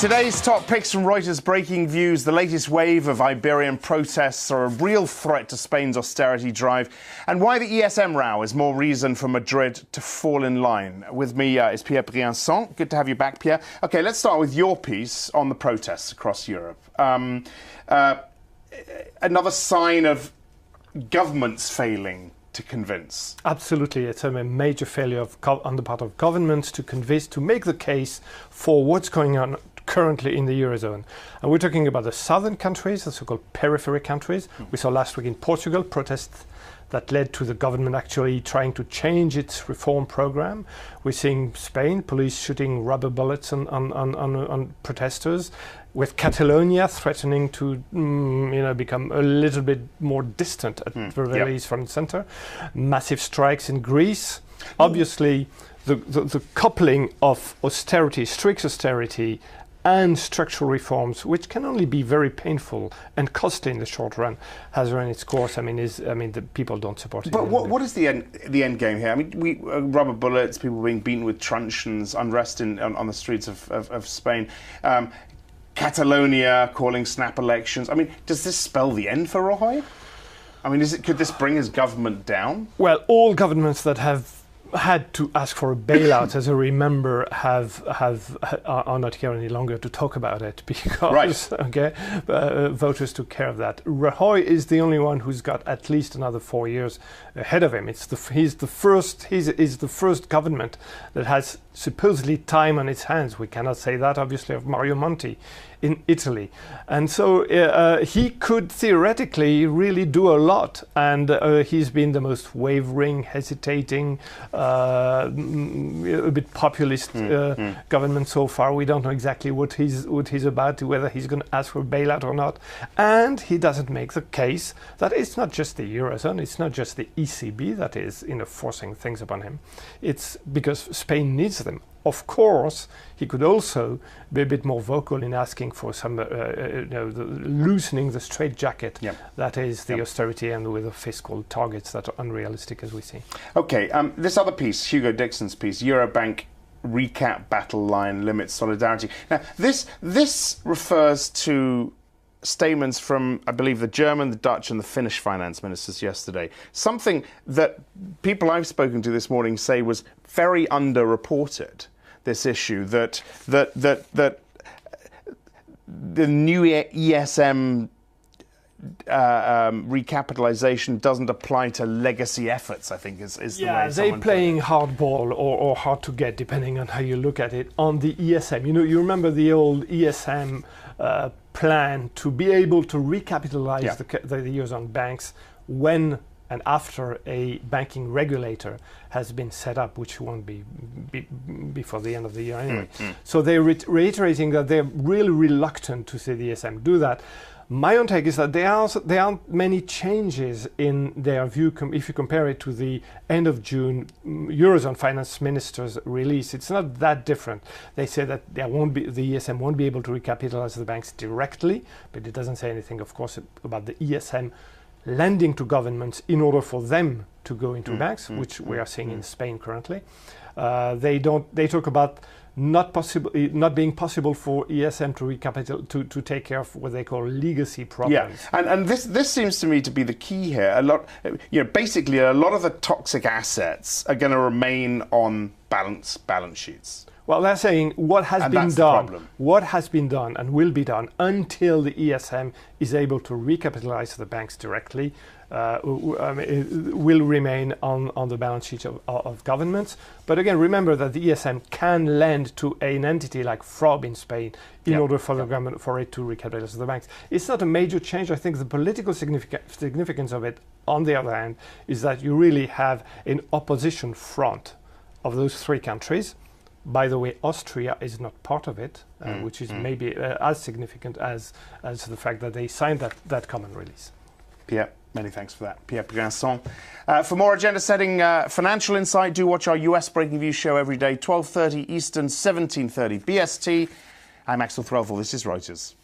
Today's top picks from Reuters Breakingviews. The latest wave of Iberian protests are a real threat to Spain's austerity drive, and why the ESM row is more reason for Madrid to fall in line. With me is Pierre Briançon. Good to have you back, Pierre. OK, let's start with your piece on the protests across Europe. Another sign of governments failing to convince. Absolutely, it's a major failure on the part of governments to convince, to make the case for what's going on currently in the Eurozone. And we're talking about the southern countries, the so-called periphery countries. We saw last week in Portugal protests that led to the government actually trying to change its reform program. We're seeing Spain, police shooting rubber bullets on protesters, with Catalonia threatening to become a little bit more distant at the very least front and center. Massive strikes in Greece. Obviously, the coupling of austerity, strict austerity, and structural reforms, which can only be very painful and costly in the short run, has run its course. The people don't support it. But what is the end game here? I mean, rubber bullets, people being beaten with truncheons, unrest on the streets of Spain. Catalonia calling snap elections. I mean, does this spell the end for Rajoy? I mean, could this bring his government down? Well, all governments that have had to ask for a bailout, as I remember, are not here any longer to talk about it because voters took care of that. Rajoy is the only one who's got at least another 4 years ahead of him. He's the first government that has supposedly time on its hands. We cannot say that, obviously, of Mario Monti in Italy. And so he could theoretically really do a lot. And he's been the most wavering, hesitating, a bit populist government so far. We don't know exactly what he's about, whether he's going to ask for a bailout or not. And he doesn't make the case that it's not just the Eurozone, it's not just the ECB that is forcing things upon him. It's because Spain needs them. Of course, he could also be a bit more vocal in asking for some, loosening the straitjacket that is the austerity and with the fiscal targets that are unrealistic, as we see. OK, this other piece, Hugo Dixon's piece, Eurobank recap battle line limits solidarity. Now, this refers to statements from, I believe, the German, the Dutch and the Finnish finance ministers yesterday. Something that people I've spoken to this morning say was very underreported, this issue, that the new ESM recapitalization doesn't apply to legacy efforts, I think is the way someone put it. They're playing hardball or hard to get, depending on how you look at it, on the ESM. You remember the old ESM plan to be able to recapitalize the Eurozone banks when and after a banking regulator has been set up, which won't be before the end of the year anyway. So they're reiterating that they're really reluctant to see the ESM do that. My own take is that there aren't many changes in their view if you compare it to the end of June Eurozone finance ministers' release. It's not that different. They say that the ESM won't be able to recapitalize the banks directly, but it doesn't say anything, of course, about the ESM lending to governments in order for them to go into banks, which we are seeing in Spain currently. They talk about not being possible for ESM to take care of what they call legacy problems. And this seems to me to be the key here. Basically a lot of the toxic assets are going to remain on balance sheets. Well, they're saying what has been done and will be done until the ESM is able to recapitalize the banks directly will remain on the balance sheet of governments. But again, remember that the ESM can lend to an entity like FROB in Spain in order for the government for it to recapitalize the banks. It's not a major change. I think the political significance of it, on the other hand, is that you really have an opposition front of those three countries. By the way, Austria is not part of it, which is maybe as significant as the fact that they signed that common release. Pierre, many thanks for that. Pierre Briançon. For more agenda-setting financial insight, do watch our US Breakingviews show every day, 12:30 Eastern, 17:30 BST. I'm Axel Threlfall. This is Reuters.